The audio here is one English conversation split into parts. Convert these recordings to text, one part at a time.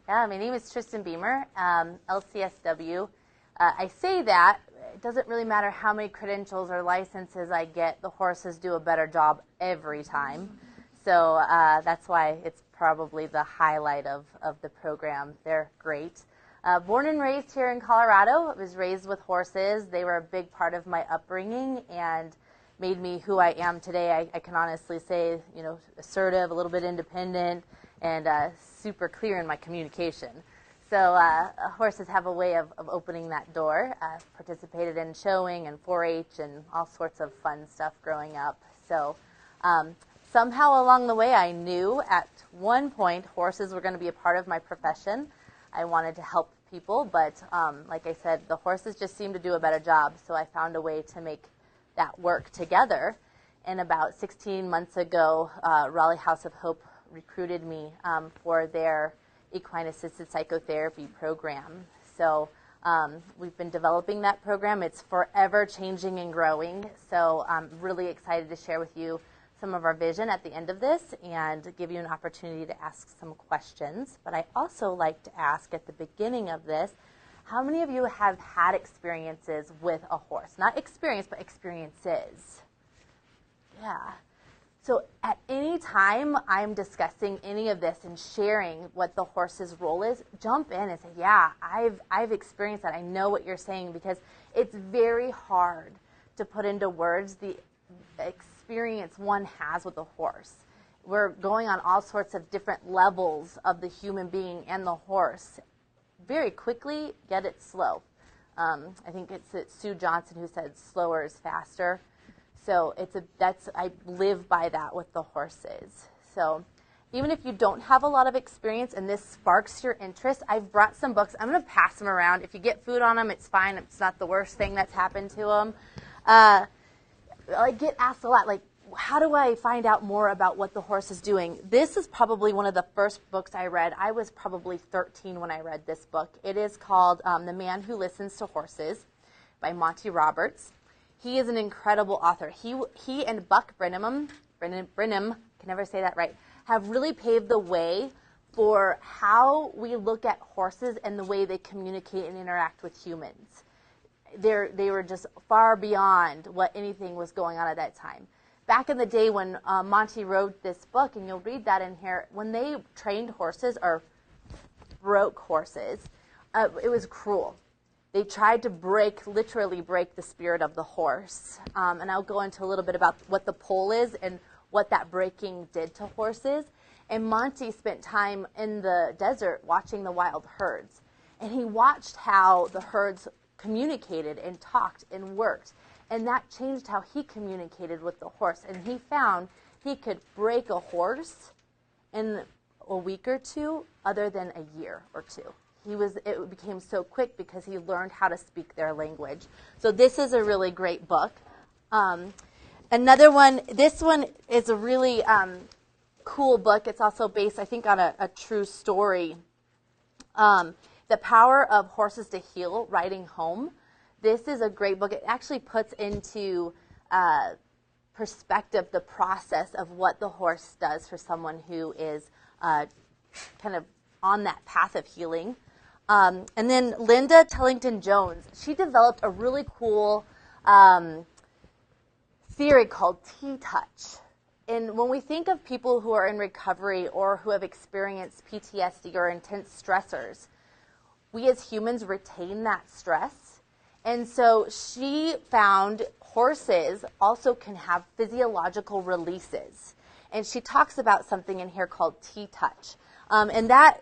Yeah, my name is Tristan Beymer, LCSW. I say that, it doesn't really matter how many credentials or licenses I get, the horses do a better job every time. So that's why it's probably the highlight of the program. They're great. Born and raised here in Colorado, I was raised with horses. They were a big part of my upbringing and made me who I am today. I can honestly say, you know, assertive, a little bit independent, and super clear in my communication. So horses have a way of opening that door. Participated in showing and 4-H and all sorts of fun stuff growing up. So somehow along the way I knew at one point horses were going to be a part of my profession. I wanted to help people, but like I said, the horses just seemed to do a better job. So I found a way to make that work together. And about 16 months ago, Raleigh House of Hope recruited me for their equine assisted psychotherapy program. So we've been developing that program. It's forever changing and growing. So I'm really excited to share with you some of our vision at the end of this and give you an opportunity to ask some questions. But I also like to ask at the beginning of this, how many of you have had experiences with a horse? Not experience, but experiences. Yeah. So at any time I'm discussing any of this and sharing what the horse's role is, jump in and say, yeah, I've experienced that. I know what you're saying, because it's very hard to put into words the experience one has with a horse. We're going on all sorts of different levels of the human being and the horse very quickly, yet it's slow. I think it's Sue Johnson who said slower is faster. So I live by that with the horses. So even if you don't have a lot of experience and this sparks your interest, I've brought some books. I'm going to pass them around. If you get food on them, it's fine. It's not the worst thing that's happened to them. I get asked a lot, like, how do I find out more about what the horse is doing? This is probably one of the first books I read. I was probably 13 when I read this book. It is called The Man Who Listens to Horses by Monty Roberts. He is an incredible author. He and Buck Brenham, can never say that right, have really paved the way for how we look at horses and the way they communicate and interact with humans. They were just far beyond what anything was going on at that time. Back in the day when Monty wrote this book, and you'll read that in here, when they trained horses or broke horses, it was cruel. They tried to literally break the spirit of the horse. And I'll go into a little bit about what the pole is and what that breaking did to horses. And Monty spent time in the desert watching the wild herds. And he watched how the herds communicated and talked and worked. And that changed how he communicated with the horse. And he found he could break a horse in a week or two, other than a year or two. It became so quick because he learned how to speak their language. So this is a really great book. Another one, this one is a really cool book. It's also based, I think, on a true story. The Power of Horses to Heal, Riding Home. This is a great book. It actually puts into perspective the process of what the horse does for someone who is kind of on that path of healing. And then Linda Tellington-Jones, she developed a really cool theory called T-touch. And when we think of people who are in recovery or who have experienced PTSD or intense stressors, we as humans retain that stress. And so she found horses also can have physiological releases. And she talks about something in here called T-touch. And that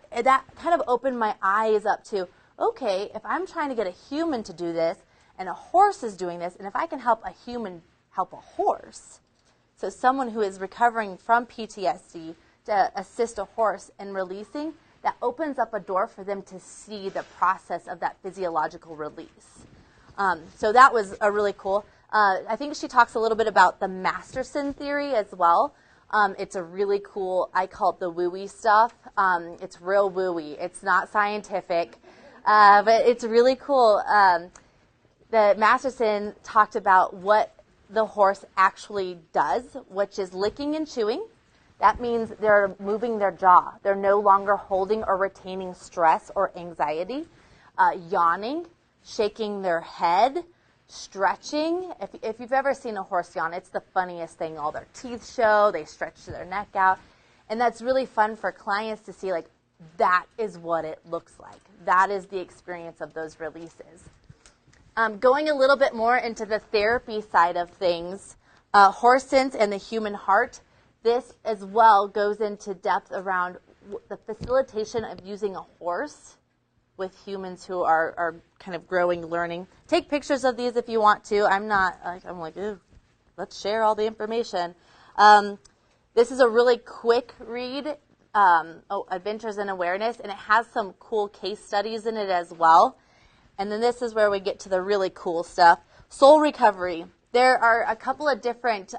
kind of opened my eyes up to, okay, if I'm trying to get a human to do this, and a horse is doing this, and if I can help a human help a horse, so someone who is recovering from PTSD to assist a horse in releasing, that opens up a door for them to see the process of that physiological release. So that was a really cool. I think she talks a little bit about the Masterson theory as well. It's a really cool, I call it the wooey stuff. It's real wooey. It's not scientific, but it's really cool. The Masterson talked about what the horse actually does, which is licking and chewing. That means they're moving their jaw. They're no longer holding or retaining stress or anxiety, yawning, shaking their head, stretching. If you've ever seen a horse yawn, it's the funniest thing. All their teeth show, they stretch their neck out. And that's really fun for clients to see, like, that is what it looks like. That is the experience of those releases. Going a little bit more into the therapy side of things, horse sense and the human heart, this as well goes into depth around the facilitation of using a horse with humans who are kind of growing, learning. Take pictures of these if you want to. I'm like, ooh, let's share all the information. This is a really quick read, Adventures in Awareness, and it has some cool case studies in it as well. And then this is where we get to the really cool stuff. Soul recovery. There are a couple of different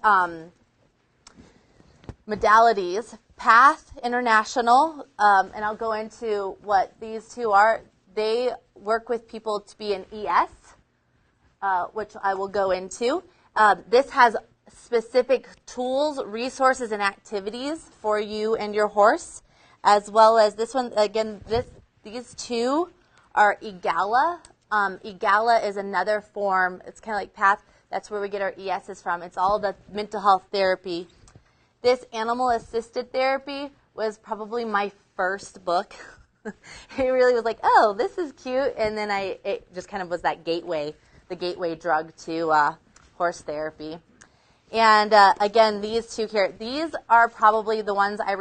modalities. Path International, and I'll go into what these two are. They work with people to be an ES, which I will go into. This has specific tools, resources, and activities for you and your horse, as well as this one. Again, these two are EGALA. EGALA is another form. It's kind of like Path. That's where we get our ESs from. It's all the mental health therapy. This animal-assisted therapy was probably my first book. It really was like, oh, this is cute. And then it just kind of was that gateway, the gateway drug to horse therapy. And again, these two here, these are probably the ones I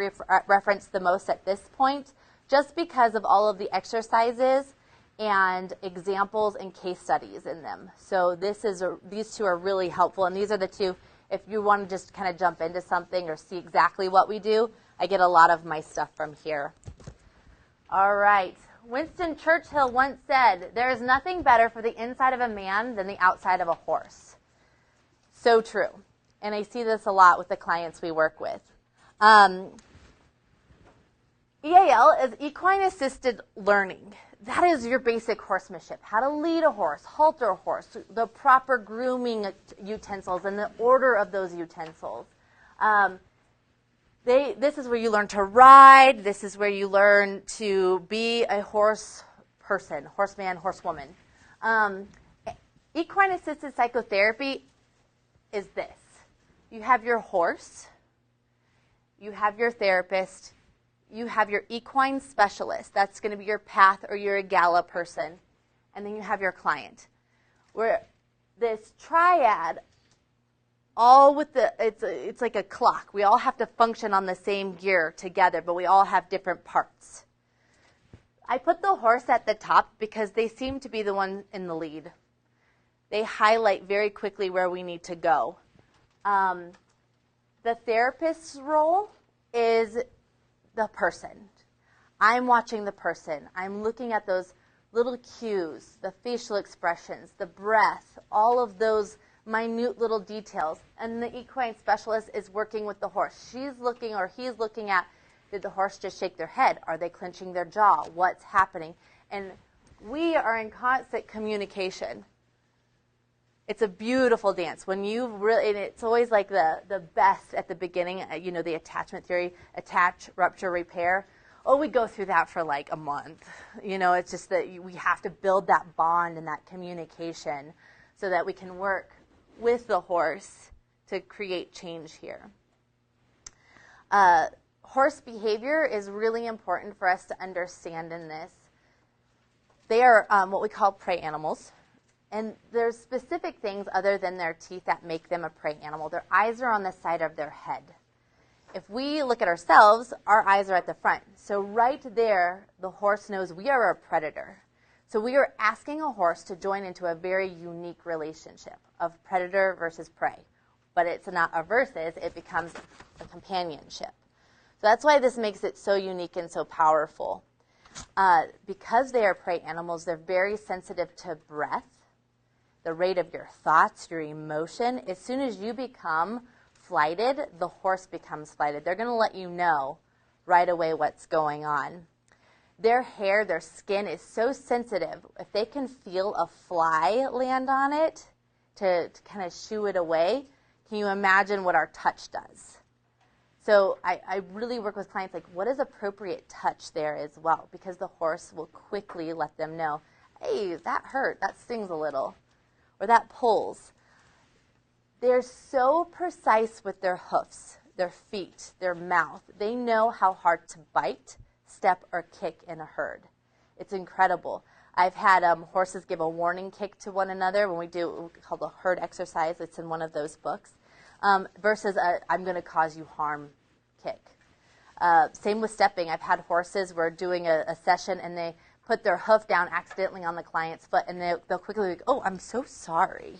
reference the most at this point, just because of all of the exercises and examples and case studies in them. So these two are really helpful, and these are the two. If you want to just kind of jump into something or see exactly what we do, I get a lot of my stuff from here. All right. Winston Churchill once said, "There is nothing better for the inside of a man than the outside of a horse." So true. And I see this a lot with the clients we work with. EAL is equine assisted learning. That is your basic horsemanship, how to lead a horse, halter a horse, the proper grooming utensils and the order of those utensils. This is where you learn to ride. This is where you learn to be a horse person, horseman, horsewoman. Equine assisted psychotherapy is this. You have your horse, you have your therapist, you have your equine specialist. That's going to be your Path or your EGALA person. And then you have your client. Where this triad, all with it's like a clock. We all have to function on the same gear together, but we all have different parts. I put the horse at the top because they seem to be the one in the lead. They highlight very quickly where we need to go. The therapist's role is the person. I'm watching the person. I'm looking at those little cues, the facial expressions, the breath, all of those minute little details. And the equine specialist is working with the horse. She's looking or he's looking at, did the horse just shake their head? Are they clenching their jaw? What's happening? And we are in constant communication. It's a beautiful dance. When you really, and it's always like the best at the beginning, the attachment theory, attach, rupture, repair. Oh, we go through that for like a month. It's just that we have to build that bond and that communication so that we can work with the horse to create change here. Horse behavior is really important for us to understand in this. They are what we call prey animals. And there's specific things other than their teeth that make them a prey animal. Their eyes are on the side of their head. If we look at ourselves, our eyes are at the front. So right there, the horse knows we are a predator. So we are asking a horse to join into a very unique relationship of predator versus prey. But it's not a versus, it becomes a companionship. So that's why this makes it so unique and so powerful. Because they are prey animals, they're very sensitive to breath, the rate of your thoughts, your emotion. As soon as you become flighted, the horse becomes flighted. They're going to let you know right away what's going on. Their hair, their skin is so sensitive. If they can feel a fly land on it to kind of shoo it away, can you imagine what our touch does? So I really work with clients like, what is appropriate touch there as well? Because the horse will quickly let them know, hey, that hurt, that stings a little, or that pulls. They're so precise with their hoofs, their feet, their mouth. They know how hard to bite, step, or kick in a herd. It's incredible. I've had horses give a warning kick to one another when we do what we call the herd exercise. It's in one of those books. Versus a I'm going to cause you harm kick. Same with stepping. I've had horses, we're doing a session, and they put their hoof down accidentally on the client's foot, and they'll quickly be like, oh, I'm so sorry.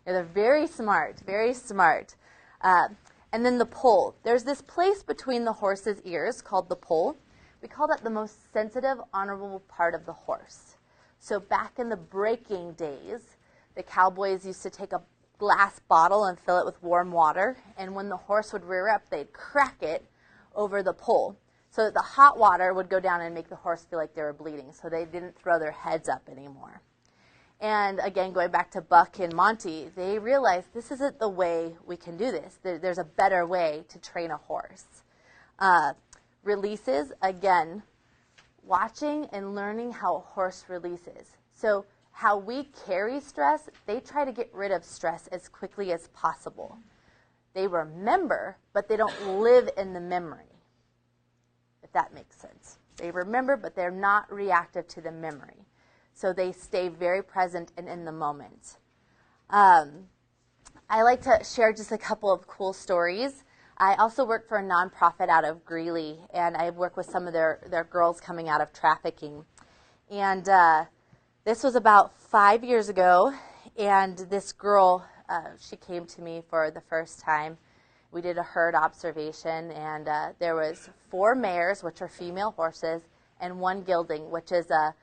They're very smart, very smart. And then the poll. There's this place between the horse's ears called the poll. We call that the most sensitive, honorable part of the horse. So back in the breaking days, the cowboys used to take a glass bottle and fill it with warm water, and when the horse would rear up, they'd crack it over the pole so that the hot water would go down and make the horse feel like they were bleeding, so they didn't throw their heads up anymore. And again, going back to Buck and Monty, they realized this isn't the way we can do this. There's a better way to train a horse. Releases, again, watching and learning how a horse releases. So how we carry stress, they try to get rid of stress as quickly as possible. They remember, but they don't live in the memory, if that makes sense. They remember, but they're not reactive to the memory. So they stay very present and in the moment. I like to share just a couple of cool stories. I also work for a nonprofit out of Greeley, and I work with some of their girls coming out of trafficking. And this was about 5 years ago, and this girl, she came to me for the first time. We did a herd observation, and there was 4 mares, which are female horses, and 1 gelding, which is a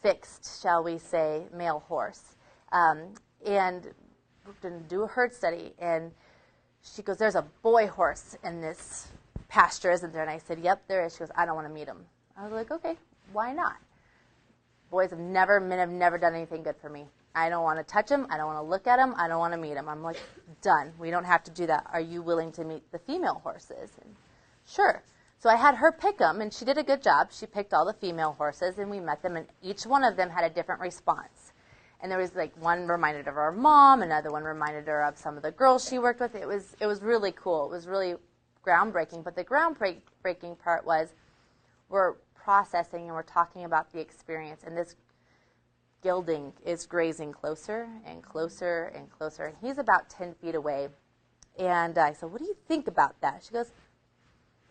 fixed, shall we say, male horse. And we're going to do a herd study, and she goes, there's a boy horse in this pasture, isn't there? And I said, yep, there is. She goes, I don't want to meet him. I was like, okay, why not? Boys have never done anything good for me. I don't want to touch him. I don't want to look at him. I don't want to meet him. I'm like, done. We don't have to do that. Are you willing to meet the female horses? And sure. So I had her pick them, and she did a good job. She picked all the female horses, and we met them, and each one of them had a different response. And there was like one reminded of her mom, another one reminded her of some of the girls she worked with. It was really cool. It was really groundbreaking. But the groundbreaking part was we're processing and we're talking about the experience. And this gelding is grazing closer and closer and closer. And he's about 10 feet away. And I said, what do you think about that? She goes,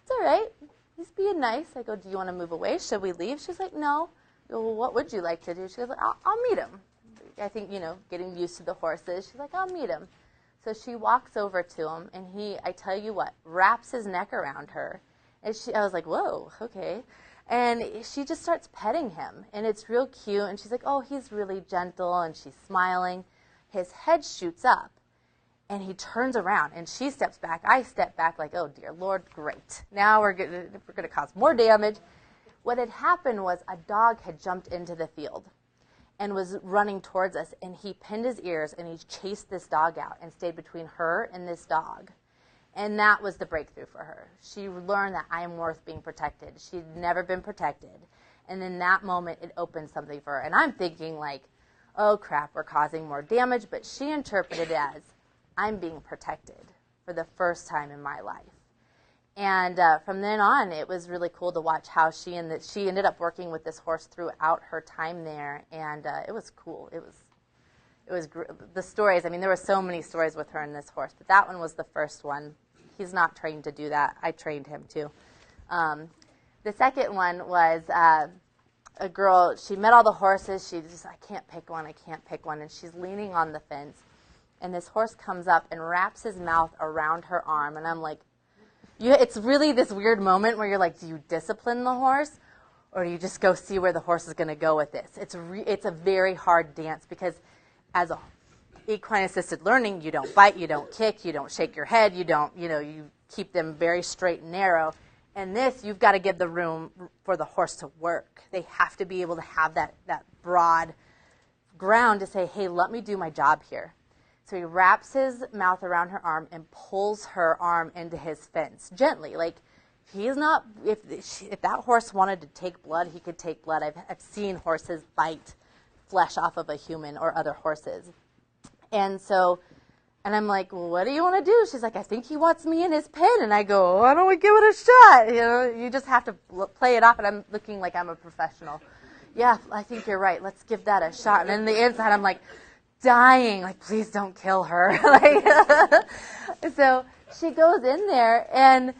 it's all right. He's being nice. I go, do you want to move away? Should we leave? She's like, no. I go, well, what would you like to do? She goes, I'll meet him. I think, getting used to the horses. She's like, I'll meet him. So she walks over to him, and he, I tell you what, wraps his neck around her. And I was like, whoa, okay. And she just starts petting him, and it's real cute. And she's like, oh, he's really gentle, and she's smiling. His head shoots up, and he turns around, and she steps back. I step back like, oh, dear Lord, great. Now we're going to cause more damage. What had happened was a dog had jumped into the field and was running towards us, and he pinned his ears, and he chased this dog out and stayed between her and this dog. And that was the breakthrough for her. She learned that I am worth being protected. She'd never been protected. And in that moment, it opened something for her. And I'm thinking like, oh, crap, we're causing more damage. But she interpreted it as, I'm being protected for the first time in my life. And from then on, it was really cool to watch how she ended up working with this horse throughout her time there, and it was cool. It was the stories. I mean, there were so many stories with her and this horse, but that one was the first one. He's not trained to do that. I trained him too. The second one was a girl. She met all the horses. She just, I can't pick one. And she's leaning on the fence, and this horse comes up and wraps his mouth around her arm, and I'm like, it's really this weird moment where you're like, do you discipline the horse, or do you just go see where the horse is going to go with this? It's a very hard dance, because as a equine assisted learning, you don't bite, you don't kick, you don't shake your head, you keep them very straight and narrow. And this, you've got to give the room for the horse to work. They have to be able to have that broad ground to say, hey, let me do my job here. So he wraps his mouth around her arm and pulls her arm into his fence gently. Like, he's not, if that horse wanted to take blood, he could take blood. I've seen horses bite flesh off of a human or other horses. And I'm like, well, what do you want to do? She's like, I think he wants me in his pen. And I go, why don't we give it a shot? You know, you just have to play it off. And I'm looking like I'm a professional. Yeah, I think you're right. Let's give that a shot. And then the inside, I'm like dying. Like, please don't kill her. So she goes in there, and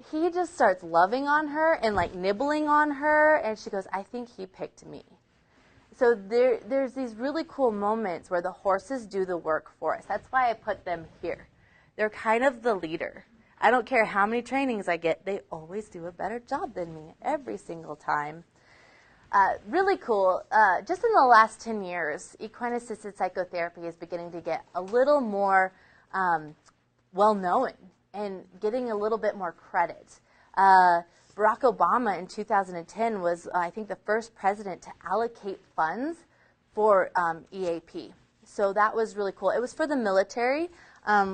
he just starts loving on her and like nibbling on her. And she goes, I think he picked me. So there's these really cool moments where the horses do the work for us. That's why I put them here. They're kind of the leader. I don't care how many trainings I get, they always do a better job than me every single time. Really cool. Just in the last 10 years, equine-assisted psychotherapy is beginning to get a little more well-known and getting a little bit more credit. Barack Obama in 2010 was, I think, the first president to allocate funds for EAP. So that was really cool. It was for the military,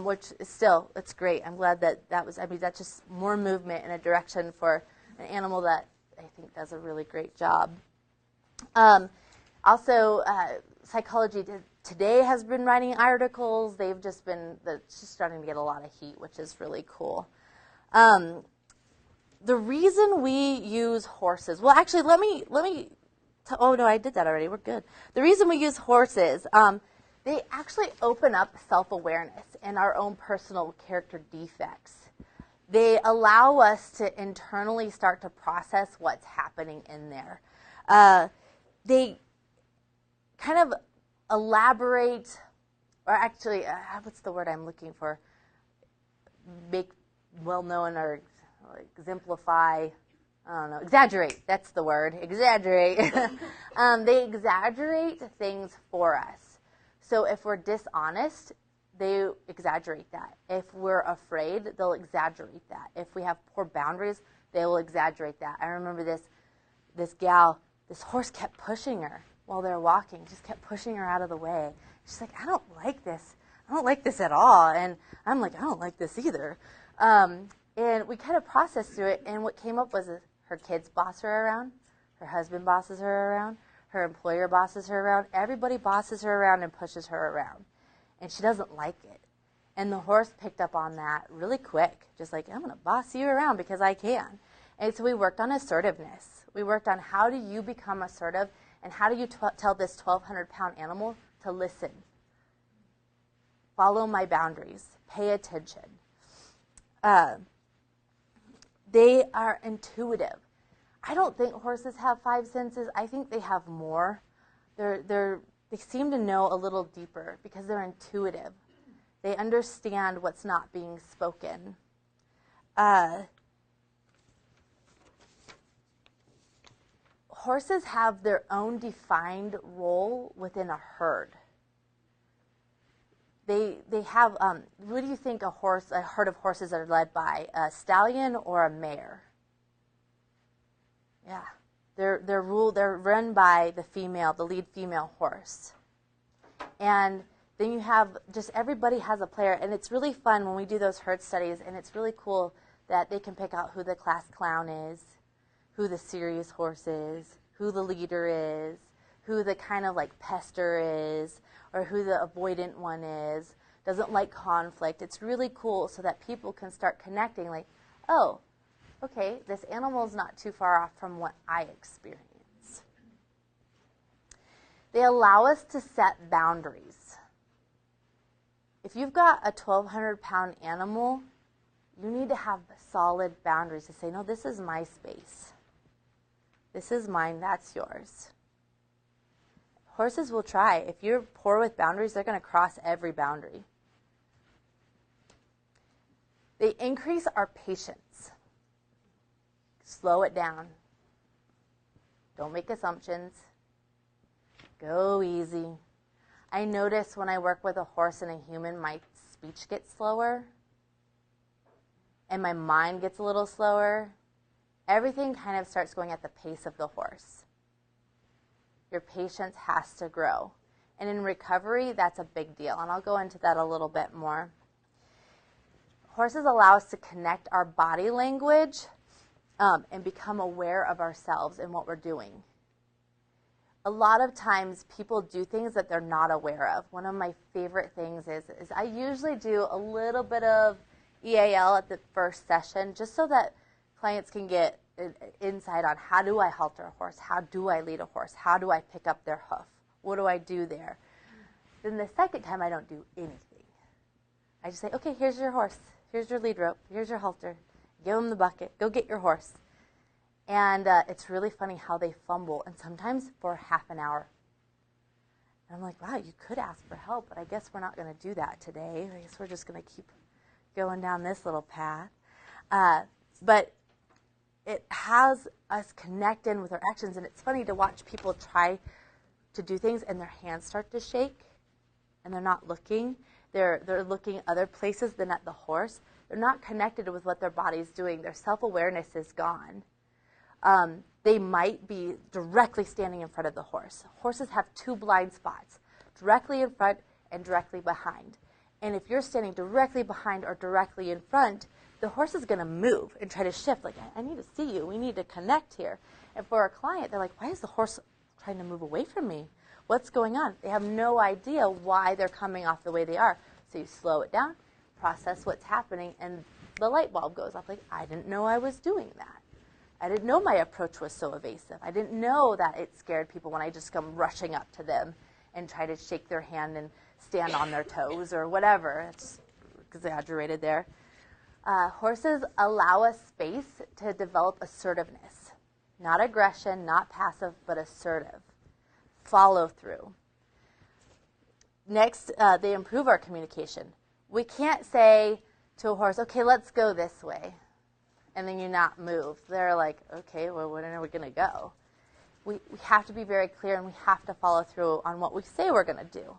which is still, it's great. I'm glad that was, I mean, that's just more movement in a direction for an animal that I think does a really great job. Also, Psychology Today has been writing articles. They've just been, it's just starting to get a lot of heat, which is really cool. The reason we use horses, well, actually, oh no, I did that already. We're good. The reason we use horses, they actually open up self-awareness and our own personal character defects. They allow us to internally start to process what's happening in there. They kind of elaborate, or actually, what's the word I'm looking for? Make well-known or exemplify, I don't know, exaggerate, that's the word, exaggerate. They exaggerate things for us. So if we're dishonest, they exaggerate that. If we're afraid, they'll exaggerate that. If we have poor boundaries, they will exaggerate that. I remember this gal, this horse kept pushing her while they were walking, just kept pushing her out of the way. She's like, I don't like this. I don't like this at all. And I'm like, I don't like this either. And we kind of processed through it, and what came up was her kids boss her around, her husband bosses her around, her employer bosses her around, everybody bosses her around and pushes her around. And she doesn't like it. And the horse picked up on that really quick, just like, I'm going to boss you around because I can. And so we worked on assertiveness. We worked on how do you become assertive, and how do you tell this 1,200-pound animal to listen, follow my boundaries, pay attention. They are intuitive. I don't think horses have 5 senses. I think they have more. They seem to know a little deeper because they're intuitive. They understand what's not being spoken. Horses have their own defined role within a herd. They have, what do you think a herd of horses are led by? A stallion or a mare? Yeah, they're run by the lead female horse. And then you have, just everybody has a player, and it's really fun when we do those herd studies, and it's really cool that they can pick out who the class clown is, who the serious horse is, who the leader is, who the kind of like pester is, or who the avoidant one is, doesn't like conflict. It's really cool so that people can start connecting like, oh, okay, this animal is not too far off from what I experience. They allow us to set boundaries. If you've got a 1,200-pound animal, you need to have solid boundaries to say, no, this is my space. This is mine, that's yours. Horses will try. If you're poor with boundaries, they're going to cross every boundary. They increase our patience. Slow it down. Don't make assumptions. Go easy. I notice when I work with a horse and a human, my speech gets slower and my mind gets a little slower. Everything kind of starts going at the pace of the horse. Your patience has to grow. And in recovery, that's a big deal. And I'll go into that a little bit more. Horses allow us to connect our body language and become aware of ourselves and what we're doing. A lot of times people do things that they're not aware of. One of my favorite things is I usually do a little bit of EAL at the first session just so that clients can get insight on how do I halter a horse, how do I lead a horse, how do I pick up their hoof, what do I do there. Then the second time I don't do anything. I just say, okay, here's your horse, here's your lead rope, here's your halter, give them the bucket, go get your horse. And it's really funny how they fumble, and sometimes for half an hour. And I'm like, wow, you could ask for help, but I guess we're not going to do that today. I guess we're just going to keep going down this little path. But it has us connect in with our actions, and it's funny to watch people try to do things, and their hands start to shake, and they're not looking. They're looking other places than at the horse. They're not connected with what their body's doing. Their self-awareness is gone. They might be directly standing in front of the horse. Horses have two blind spots, directly in front and directly behind. And if you're standing directly behind or directly in front, the horse is going to move and try to shift. Like, I need to see you. We need to connect here. And for a client, they're like, why is the horse trying to move away from me? What's going on? They have no idea why they're coming off the way they are. So you slow it down, process what's happening, and the light bulb goes off. Like, I didn't know I was doing that. I didn't know my approach was so evasive. I didn't know that it scared people when I just come rushing up to them and try to shake their hand and stand on their toes or whatever. It's exaggerated there. Horses allow us space to develop assertiveness. Not aggression, not passive, but assertive. Follow through. Next, they improve our communication. We can't say to a horse, okay, let's go this way, and then you not move. They're like, okay, well, when are we going to go? We have to be very clear, and we have to follow through on what we say we're going to do.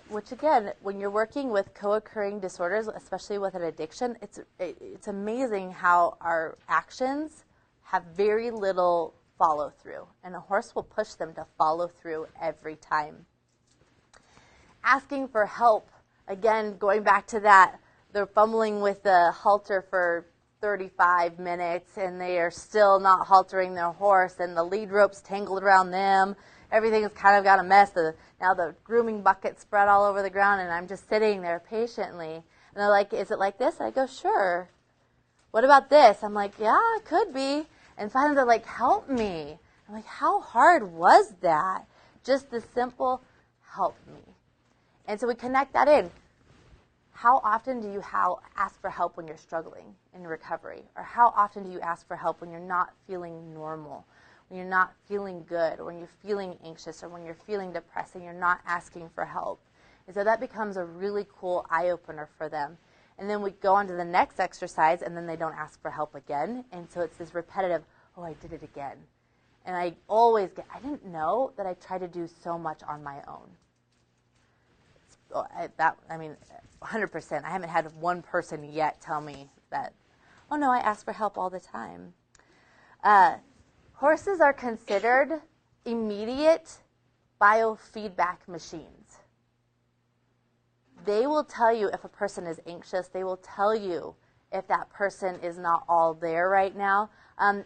Which, again, when you're working with co-occurring disorders, especially with an addiction, it's amazing how our actions have very little follow-through, and a horse will push them to follow through every time. Asking for help, again, going back to that, they're fumbling with the halter for 35 minutes, and they are still not haltering their horse, and the lead rope's tangled around them. Everything's kind of got a mess. Now the grooming bucket's spread all over the ground, and I'm just sitting there patiently. And they're like, is it like this? I go, sure. What about this? I'm like, yeah, it could be. And finally they're like, help me. I'm like, how hard was that? Just the simple, help me. And so we connect that in. How often do you ask for help when you're struggling in recovery? Or how often do you ask for help when you're not feeling normal, when you're not feeling good, or when you're feeling anxious, or when you're feeling depressed and you're not asking for help? And so that becomes a really cool eye-opener for them. And then we go on to the next exercise, and then they don't ask for help again. And so it's this repetitive, oh, I did it again. And I always I didn't know that I tried to do so much on my own. 100%. I haven't had one person yet tell me that, oh no, I ask for help all the time. Horses are considered immediate biofeedback machines. They will tell you if a person is anxious. They will tell you if that person is not all there right now.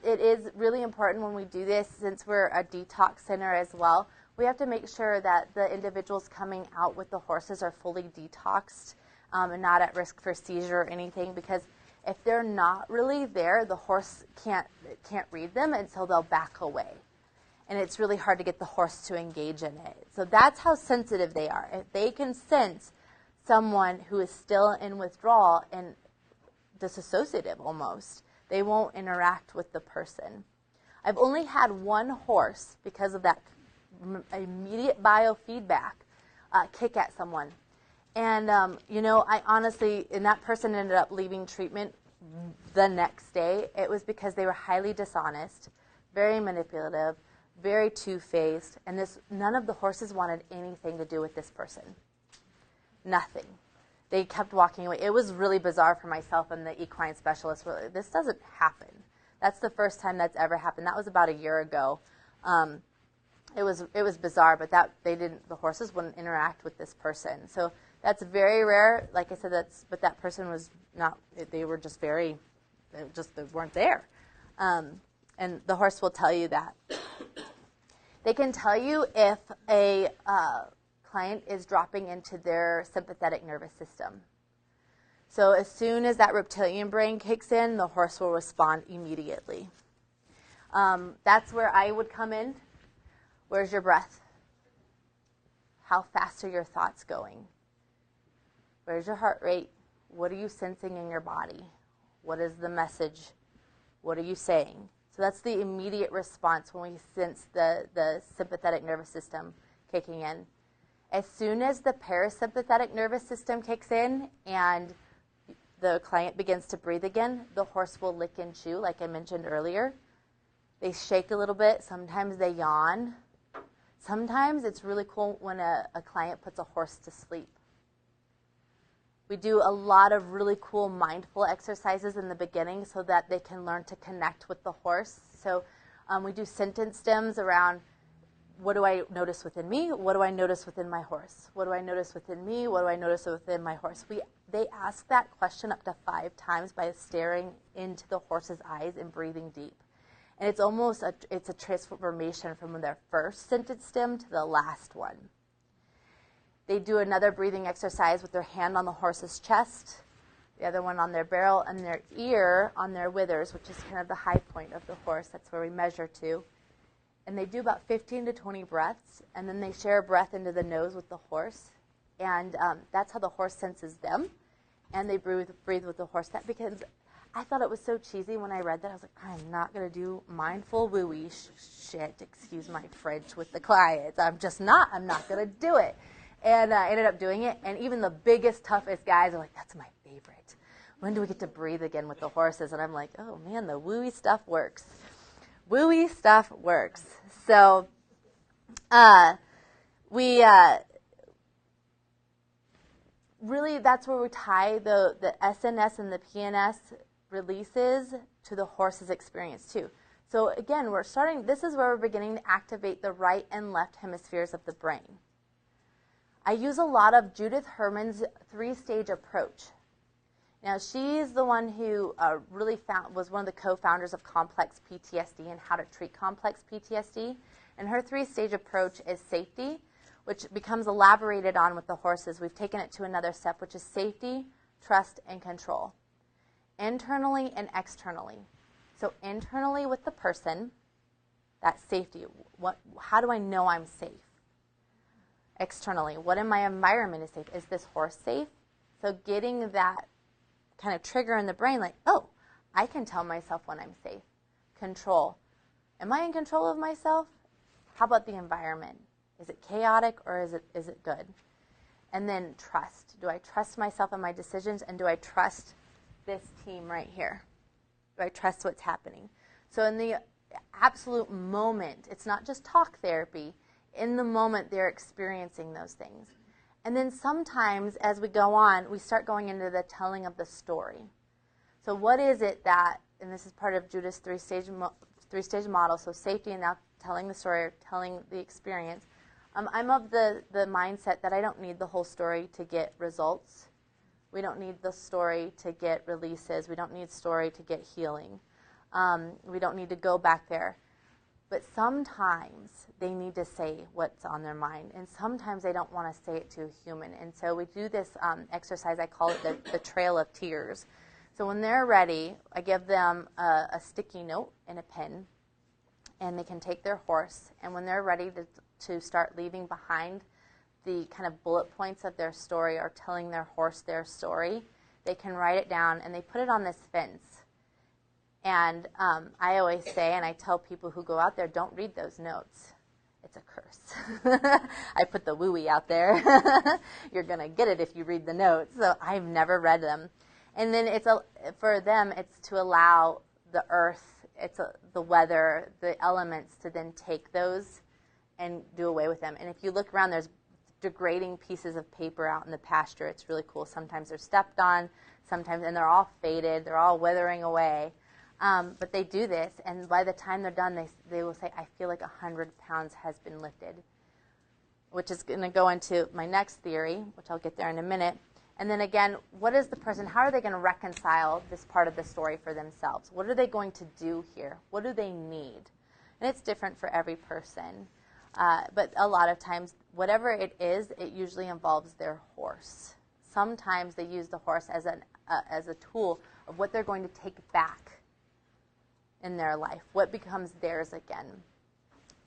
It is really important when we do this, since we're a detox center as well. We have to make sure that the individuals coming out with the horses are fully detoxed and not at risk for seizure or anything, because if they're not really there, the horse can't read them, and so they'll back away. And it's really hard to get the horse to engage in it. So that's how sensitive they are. If they can sense someone who is still in withdrawal and disassociative almost, they won't interact with the person. I've only had one horse, because of that immediate biofeedback, kick at someone. And, I honestly, and that person ended up leaving treatment the next day. It was because they were highly dishonest, very manipulative, very two-faced, and none of the horses wanted anything to do with this person. Nothing. They kept walking away. It was really bizarre for myself and the equine specialist. Were like, this doesn't happen. That's the first time that's ever happened. That was about a year ago. It was bizarre, but the horses wouldn't interact with this person. So that's very rare. Like I said, but that person was not, they were just they weren't there. And the horse will tell you that. They can tell you if a client is dropping into their sympathetic nervous system. So as soon as that reptilian brain kicks in, the horse will respond immediately. That's where I would come in. Where's your breath? How fast are your thoughts going? Where's your heart rate? What are you sensing in your body? What is the message? What are you saying? So that's the immediate response when we sense the sympathetic nervous system kicking in. As soon as the parasympathetic nervous system kicks in and the client begins to breathe again, the horse will lick and chew, like I mentioned earlier. They shake a little bit. Sometimes they yawn. Sometimes it's really cool when a client puts a horse to sleep. We do a lot of really cool mindful exercises in the beginning so that they can learn to connect with the horse. So we do sentence stems around, what do I notice within me? What do I notice within my horse? What do I notice within me? What do I notice within my horse? They ask that question up to 5 times by staring into the horse's eyes and breathing deep. And it's almost it's a transformation from their first sentence stem to the last one. They do another breathing exercise with their hand on the horse's chest, the other one on their barrel, and their ear on their withers, which is kind of the high point of the horse. That's where we measure to. And they do about 15 to 20 breaths, and then they share a breath into the nose with the horse. And that's how the horse senses them. And they breathe with the horse. That because I thought it was so cheesy when I read that. I was like, I'm not going to do mindful wooey shit, excuse my French, with the clients. I'm not going to do it. And I ended up doing it. And even the biggest, toughest guys are like, that's my favorite. When do we get to breathe again with the horses? And I'm like, oh, man, the wooey stuff works. Wooey stuff works. So really that's where we tie the SNS and the PNS releases to the horse's experience too. So again, this is where we're beginning to activate the right and left hemispheres of the brain. I use a lot of Judith Herman's 3-stage approach. Now, she's the one who was one of the co-founders of Complex PTSD and how to treat complex PTSD. And her 3-stage approach is safety, which becomes elaborated on with the horses. We've taken it to another step, which is safety, trust, and control. Internally and externally. So internally with the person, that's safety. How do I know I'm safe? Externally, what in my environment is safe? Is this horse safe? So getting that kind of trigger in the brain, like, oh, I can tell myself when I'm safe. Control. Am I in control of myself? How about the environment? Is it chaotic or is it good? And then trust. Do I trust myself and my decisions? And do I trust this team right here? Do I trust what's happening? So in the absolute moment, it's not just talk therapy. In the moment, they're experiencing those things. And then sometimes, as we go on, we start going into the telling of the story. So what is it that, and this is part of Judith's three-stage model, so safety and now telling the story or telling the experience. I'm of the mindset that I don't need the whole story to get results. We don't need the story to get releases. We don't need story to get healing. We don't need to go back there. But sometimes they need to say what's on their mind, and sometimes they don't want to say it to a human. And so we do this exercise, I call it the Trail of Tears. So when they're ready, I give them a sticky note and a pen, and they can take their horse, and when they're ready to start leaving behind the kind of bullet points of their story or telling their horse their story, they can write it down, and they put it on this fence. And I always say, and I tell people who go out there, don't read those notes. It's a curse. I put the wooey out there. You're going to get it if you read the notes. So I've never read them. And then for them, it's to allow the earth, the weather, the elements to then take those and do away with them. And if you look around, there's degrading pieces of paper out in the pasture. It's really cool. Sometimes they're stepped on, and they're all faded. They're all withering away. But they do this, and by the time they're done, they will say, I feel like 100 pounds has been lifted, which is going to go into my next theory, which I'll get there in a minute. And then again, what is the person, how are they going to reconcile this part of the story for themselves? What are they going to do here? What do they need? And it's different for every person. But a lot of times, whatever it is, it usually involves their horse. Sometimes they use the horse as a tool of what they're going to take back in their life, what becomes theirs again.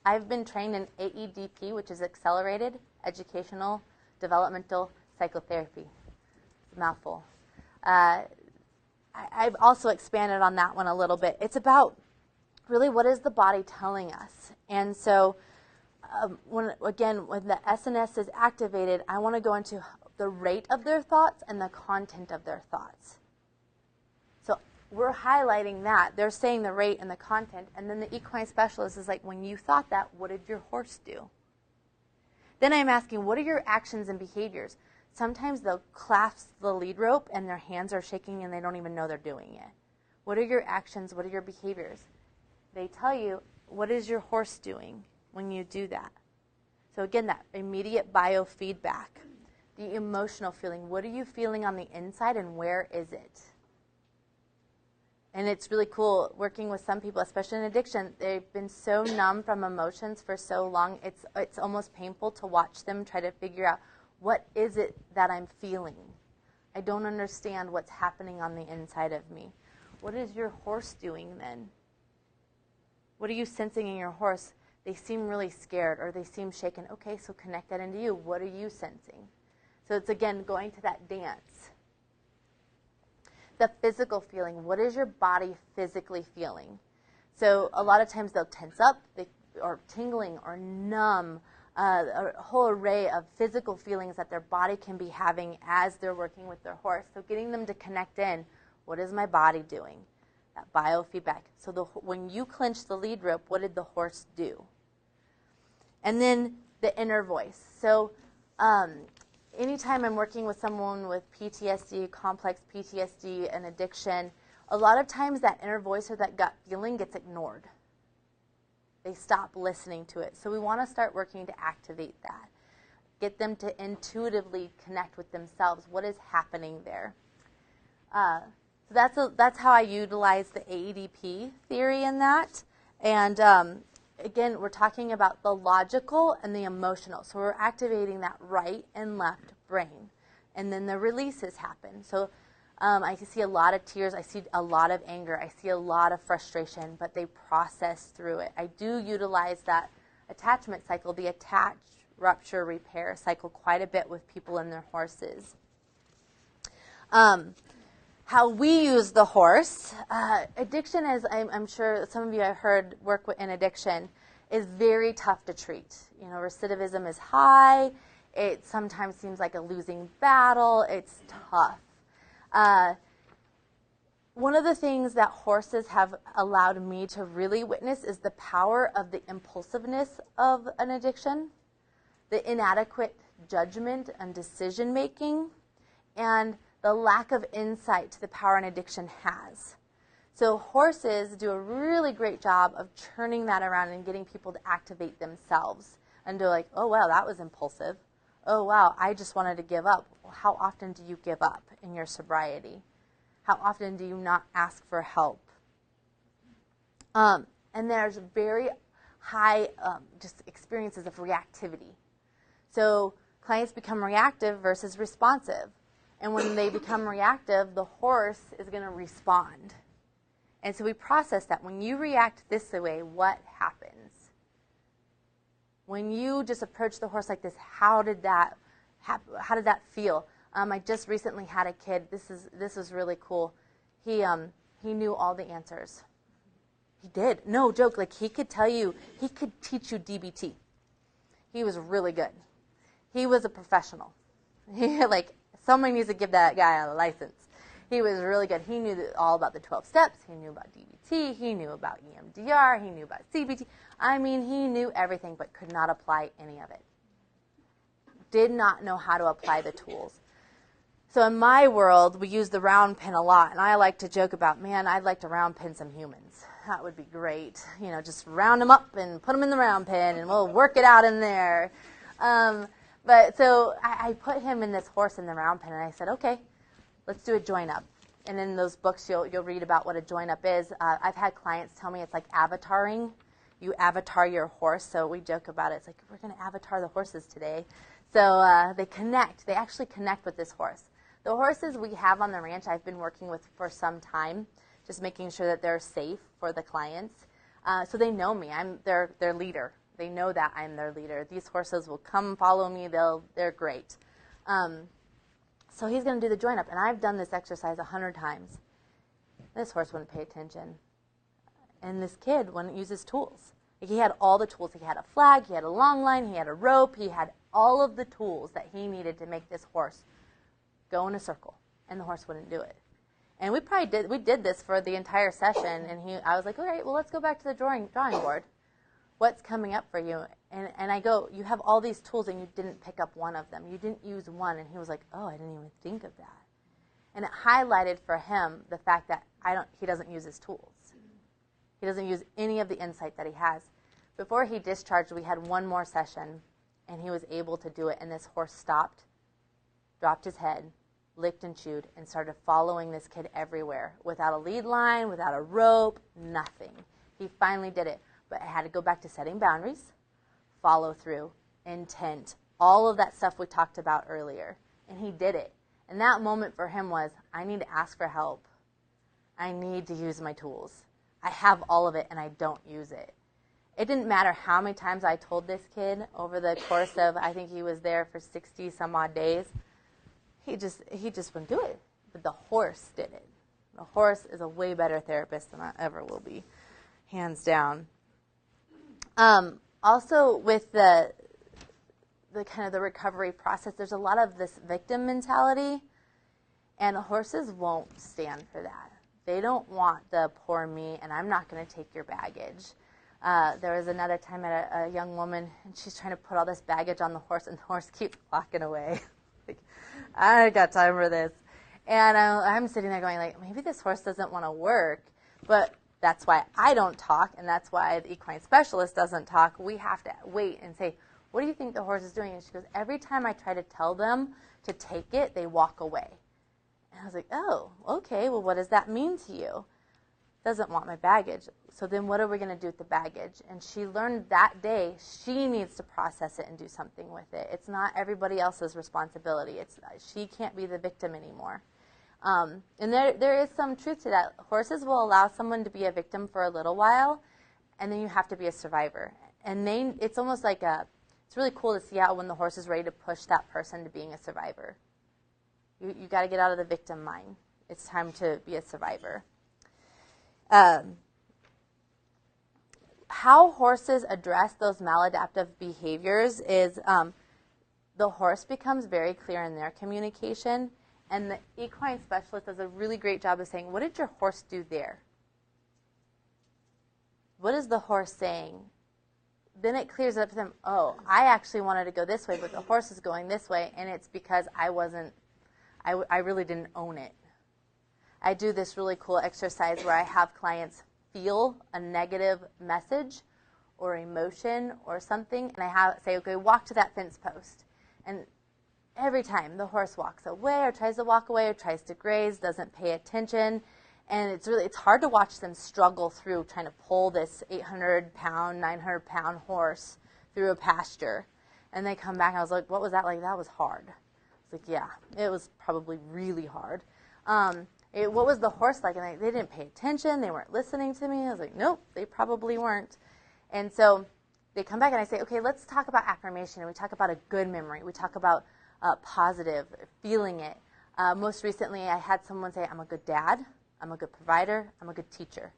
I've been trained in AEDP, which is Accelerated Educational Developmental Psychotherapy. It's a mouthful. I've also expanded on that one a little bit. It's about really what is the body telling us. And so when the SNS is activated, I want to go into the rate of their thoughts and the content of their thoughts. So we're highlighting that. They're saying the rate and the content, and then the equine specialist is like, when you thought that, what did your horse do? Then I'm asking, what are your actions and behaviors? Sometimes they'll clasp the lead rope and their hands are shaking and they don't even know they're doing it. What are your actions? What are your behaviors? They tell you, what is your horse doing when you do that? So again, that immediate biofeedback. The emotional feeling. What are you feeling on the inside and where is it? And it's really cool working with some people, especially in addiction. They've been so numb from emotions for so long, it's almost painful to watch them try to figure out, what is it that I'm feeling? I don't understand what's happening on the inside of me. What is your horse doing then? What are you sensing in your horse? They seem really scared or they seem shaken. Okay, so connect that into you. What are you sensing? So it's, again, going to that dance. The physical feeling. What is your body physically feeling? So a lot of times they'll tense up or tingling or numb, a whole array of physical feelings that their body can be having as they're working with their horse. So getting them to connect in, what is my body doing? That biofeedback. So when you clench the lead rope, what did the horse do? And then the inner voice. So anytime I'm working with someone with PTSD, complex PTSD, and addiction, a lot of times that inner voice or that gut feeling gets ignored. They stop listening to it. So we want to start working to activate that. Get them to intuitively connect with themselves. What is happening there? So that's how I utilize the AEDP theory in that. And again, we're talking about the logical and the emotional. So we're activating that right and left brain. And then the releases happen. So I can see a lot of tears. I see a lot of anger. I see a lot of frustration, but they process through it. I do utilize that attachment cycle, the attach, rupture, repair cycle quite a bit with people and their horses. How we use the horse, addiction, as I'm sure some of you have heard work in addiction, is very tough to treat. You know, recidivism is high. It sometimes seems like a losing battle. It's tough. One of the things that horses have allowed me to really witness is the power of the impulsiveness of an addiction, the inadequate judgment and decision making, and the lack of insight to the power an addiction has. So horses do a really great job of turning that around and getting people to activate themselves and they're like, oh, wow, that was impulsive. Oh, wow, I just wanted to give up. Well, how often do you give up in your sobriety? How often do you not ask for help? And there's very high just experiences of reactivity. So clients become reactive versus responsive. And when they become reactive, the horse is going to respond. And so we process that. When you react this way, what happens? When you just approach the horse like this, how did that feel? I just recently had a kid. This was really cool. He knew all the answers. He did. No joke. Like he could teach you DBT. He was really good. He was a professional. Somebody needs to give that guy a license. He was really good. He knew all about the 12 steps. He knew about DBT. He knew about EMDR. He knew about CBT. I mean, he knew everything but could not apply any of it. Did not know how to apply the tools. So in my world, we use the round pen a lot, and I like to joke about, man, I'd like to round pen some humans. That would be great. Just round them up and put them in the round pen, and we'll work it out in there. But so I put him in this horse in the round pen, and I said, okay, let's do a join up. And in those books, you'll read about what a join up is. I've had clients tell me it's like avataring. You avatar your horse, so we joke about it. It's like, we're going to avatar the horses today. So they connect. They actually connect with this horse. The horses we have on the ranch I've been working with for some time, just making sure that they're safe for the clients. So they know me. I'm their leader. They know that I'm their leader. These horses will come follow me. They're great. So he's going to do the join up. And I've done this exercise 100 times. This horse wouldn't pay attention. And this kid wouldn't use his tools. He had all the tools. He had a flag. He had a long line. He had a rope. He had all of the tools that he needed to make this horse go in a circle, and the horse wouldn't do it. And we did this for the entire session, and I was like, all right, well, let's go back to the drawing board. What's coming up for you? And I go, you have all these tools, and you didn't pick up one of them. You didn't use one. And he was like, oh, I didn't even think of that. And it highlighted for him the fact that he doesn't use his tools. He doesn't use any of the insight that he has. Before he discharged, we had one more session, and he was able to do it, and this horse stopped, dropped his head, licked and chewed, and started following this kid everywhere without a lead line, without a rope, nothing. He finally did it, but I had to go back to setting boundaries, follow through, intent, all of that stuff we talked about earlier, and he did it. And that moment for him was, I need to ask for help. I need to use my tools. I have all of it, and I don't use it. It didn't matter how many times I told this kid over the course of, I think he was there for 60 some odd days. He just wouldn't do it. But the horse did it. The horse is a way better therapist than I ever will be, hands down. Also, with the kind of the recovery process, there's a lot of this victim mentality, and horses won't stand for that. They don't want the poor me, and I'm not going to take your baggage. There was another time at a young woman, and she's trying to put all this baggage on the horse, and the horse keeps walking away. I ain't got time for this. And I'm sitting there going, like, maybe this horse doesn't want to work. But that's why I don't talk, and that's why the equine specialist doesn't talk. We have to wait and say, what do you think the horse is doing? And she goes, every time I try to tell them to take it, they walk away. And I was like, oh, okay, well, what does that mean to you? Doesn't want my baggage. So then what are we going to do with the baggage? And she learned that day she needs to process it and do something with it. It's not everybody else's responsibility. She can't be the victim anymore. And there is some truth to that. Horses will allow someone to be a victim for a little while, and then you have to be a survivor. And it's almost like it's really cool to see how when the horse is ready to push that person to being a survivor. You got to get out of the victim mind. It's time to be a survivor. How horses address those maladaptive behaviors is the horse becomes very clear in their communication, and the equine specialist does a really great job of saying, what did your horse do there? What is the horse saying? Then it clears it up to them, oh, I actually wanted to go this way, but the horse is going this way, and it's because I really didn't own it. I do this really cool exercise where I have clients feel a negative message or emotion or something, and I say, okay, walk to that fence post. And every time the horse walks away or tries to walk away or tries to graze, doesn't pay attention, and it's hard to watch them struggle through trying to pull this 800-pound, 900-pound horse through a pasture. And they come back, and I was like, what was that like? That was hard. I was like, yeah, it was probably really hard. What was the horse like? And they didn't pay attention. They weren't listening to me. I was like, nope, they probably weren't. And so they come back and I say, okay, let's talk about affirmation. And we talk about a good memory. We talk about positive, feeling it. Most recently, I had someone say, I'm a good dad. I'm a good provider. I'm a good teacher.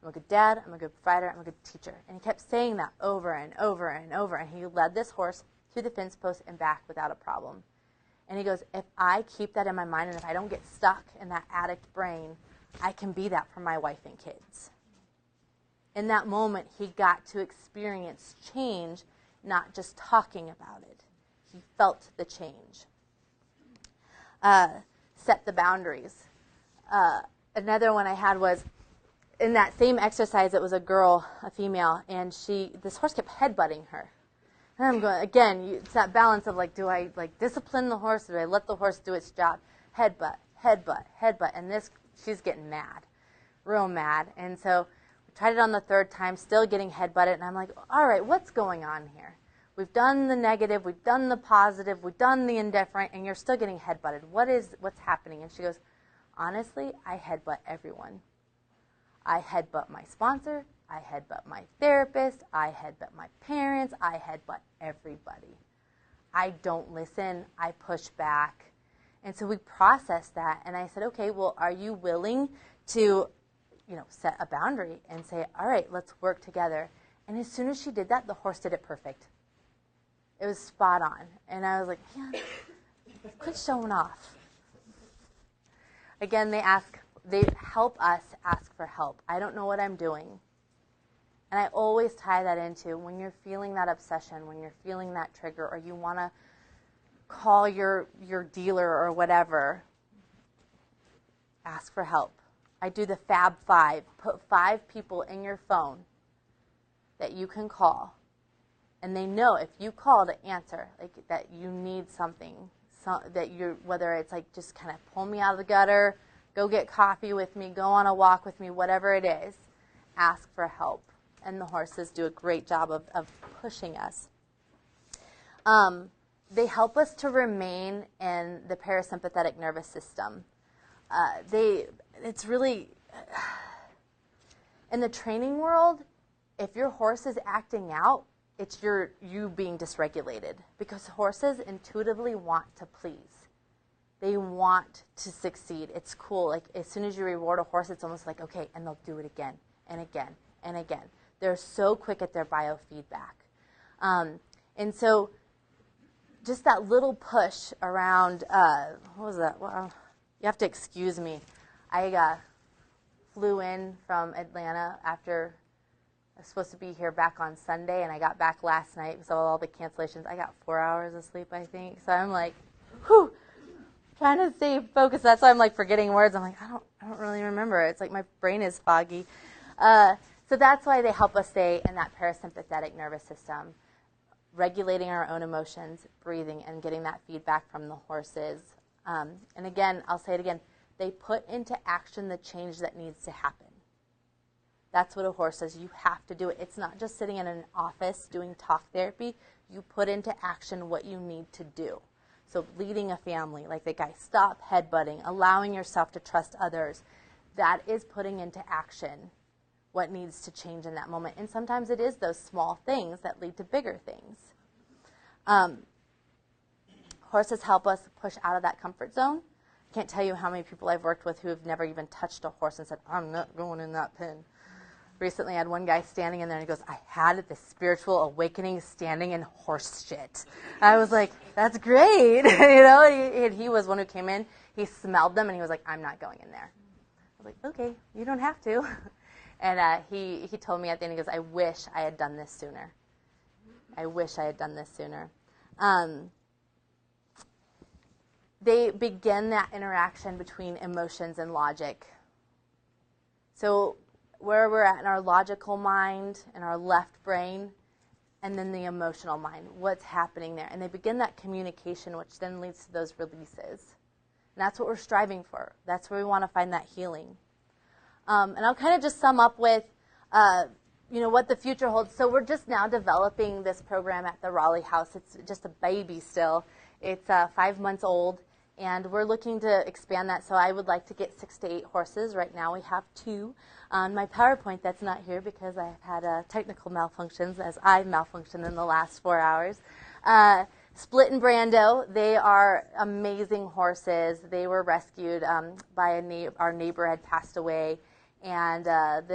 I'm a good dad. I'm a good provider. I'm a good teacher. And he kept saying that over and over and over. And he led this horse through the fence post and back without a problem. And he goes, if I keep that in my mind and if I don't get stuck in that addict brain, I can be that for my wife and kids. In that moment, he got to experience change, not just talking about it. He felt the change. set the boundaries. Another one I had was in that same exercise. It was a girl, a female, and this horse kept headbutting her. And I'm going, again, it's that balance of like, do I like discipline the horse, or do I let the horse do its job? Headbutt, headbutt, headbutt. And she's getting mad, real mad. And so we tried it on the third time, still getting headbutted. And I'm like, all right, what's going on here? We've done the negative, we've done the positive, we've done the indifferent, and you're still getting headbutted. What's happening? And she goes, honestly, I headbutt everyone. I headbutt my sponsor, I headbutt my therapist, I headbutt my parents, I headbutt everybody. I don't listen, I push back. And so we processed that, and I said, okay, well, are you willing to, set a boundary and say, all right, let's work together. And as soon as she did that, the horse did it perfect. It was spot on. And I was like, yeah, quit showing off. Again, they help us ask for help. I don't know what I'm doing. And I always tie that into when you're feeling that obsession, when you're feeling that trigger, or you want to call your dealer or whatever, ask for help. I do the Fab 5. Put 5 people in your phone that you can call. And they know if you call to answer, like that you need something, whether it's like just kind of pull me out of the gutter, go get coffee with me, go on a walk with me, whatever it is, ask for help. And the horses do a great job of pushing us. They help us to remain in the parasympathetic nervous system. It's really, in the training world, if your horse is acting out, it's you being dysregulated, because horses intuitively want to please. They want to succeed. It's cool. Like as soon as you reward a horse, it's almost like, okay, and they'll do it again and again and again. They're so quick at their biofeedback. And so just that little push around, what was that? Well, you have to excuse me. I flew in from Atlanta after I was supposed to be here back on Sunday, and I got back last night because of all the cancellations. I got 4 hours of sleep, I think. So I'm like, whew, trying to stay focused. That's why I'm like forgetting words. I'm like, I don't really remember. It's like my brain is foggy. So that's why they help us stay in that parasympathetic nervous system, regulating our own emotions, breathing, and getting that feedback from the horses. And again, I'll say it again, they put into action the change that needs to happen. That's what a horse says. You have to do it. It's not just sitting in an office doing talk therapy. You put into action what you need to do. So leading a family, like the guy, stop headbutting, allowing yourself to trust others. That is putting into action what needs to change in that moment. And sometimes it is those small things that lead to bigger things. Horses help us push out of that comfort zone. I can't tell you how many people I've worked with who have never even touched a horse and said, I'm not going in that pen. Recently, I had one guy standing in there, and he goes, I had this spiritual awakening standing in horse shit. I was like, that's great. And he was one who came in. He smelled them, and he was like, I'm not going in there. I was like, okay, you don't have to. And he told me at the end, he goes, I wish I had done this sooner. I wish I had done this sooner. They begin that interaction between emotions and logic. So where we're at in our logical mind, in our left brain, and then the emotional mind, what's happening there. And they begin that communication, which then leads to those releases. And that's what we're striving for. That's where we want to find that healing. And I'll kind of just sum up with, what the future holds. So we're just now developing this program at the Raleigh House. It's just a baby still. It's 5 months old. And we're looking to expand that, so I would like to get 6 to 8 horses. Right now we have 2. On my PowerPoint, that's not here because I've had technical malfunctions, as I malfunctioned in the last 4 hours. Split and Brando, they are amazing horses. They were rescued by our neighbor had passed away, and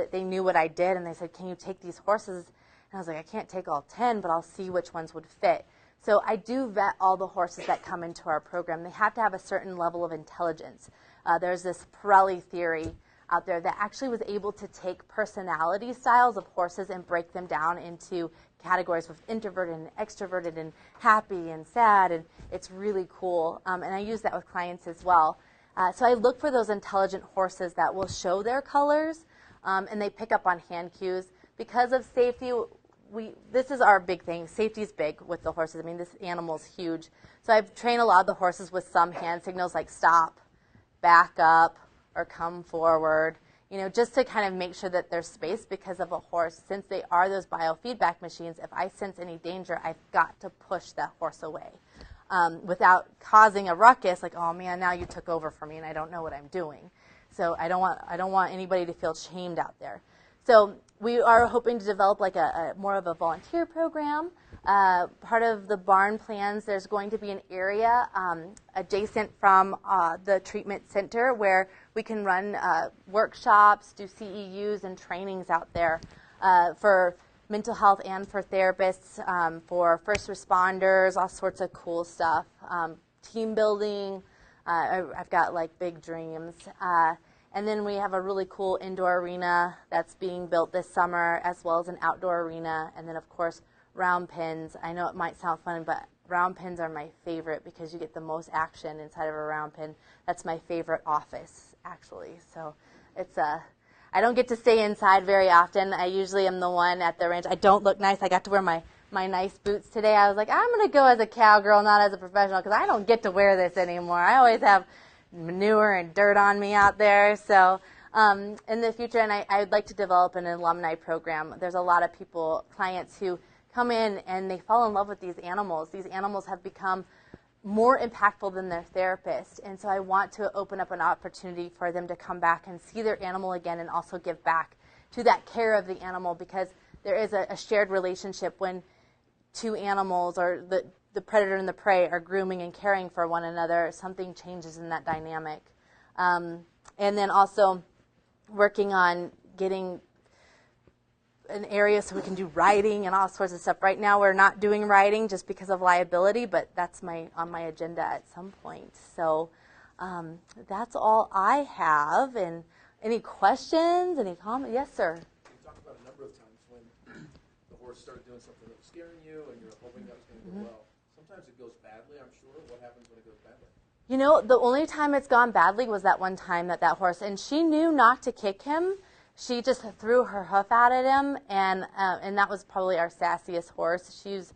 they knew what I did, and they said, can you take these horses? And I was like, I can't take all 10, but I'll see which ones would fit. So I do vet all the horses that come into our program. They have to have a certain level of intelligence. There's this Pirelli theory out there that actually was able to take personality styles of horses and break them down into categories with introverted and extroverted and happy and sad, and it's really cool. And I use that with clients as well. So I look for those intelligent horses that will show their colors, and they pick up on hand cues. Because of safety, this is our big thing. Safety is big with the horses. I mean, this animal's huge. So I've trained a lot of the horses with some hand signals like stop, back up, or come forward, just to kind of make sure that there's space, because of a horse, since they are those biofeedback machines, if I sense any danger, I've got to push that horse away without causing a ruckus, like, oh man, now you took over for me and I don't know what I'm doing. So I don't want anybody to feel shamed out there. So we are hoping to develop like a more of a volunteer program. Part of the barn plans, there's going to be an area adjacent from the treatment center where we can run workshops, do CEUs and trainings out there for mental health and for therapists, for first responders, all sorts of cool stuff. Team building, I've got like big dreams. And then we have a really cool indoor arena that's being built this summer, as well as an outdoor arena. And then, of course, round pens. I know it might sound fun, but round pens are my favorite because you get the most action inside of a round pen. That's my favorite office, actually. So it's I don't get to stay inside very often. I usually am the one at the ranch. I don't look nice. I got to wear my nice boots today. I was like, I'm going to go as a cowgirl, not as a professional, because I don't get to wear this anymore. I always have manure and dirt on me out there. So in the future, and I would like to develop an alumni program. There's a lot of clients who come in and they fall in love with these animals. These animals have become more impactful than their therapist. And so I want to open up an opportunity for them to come back and see their animal again and also give back to that care of the animal, because there is a shared relationship when two animals, or the predator and the prey, are grooming and caring for one another. Something changes in that dynamic. And then also working on getting an area so we can do riding and all sorts of stuff. Right now we're not doing riding just because of liability, but that's on my agenda at some point. So that's all I have. And any questions, any comments? Yes, sir. You talked about a number of times when the horse started doing something that was scaring you and you're hoping that was going to go well. Sometimes it goes badly, I'm sure. What happens when it goes badly? The only time it's gone badly was that one time that horse, and she knew not to kick him. She just threw her hoof out at him, and that was probably our sassiest horse. She's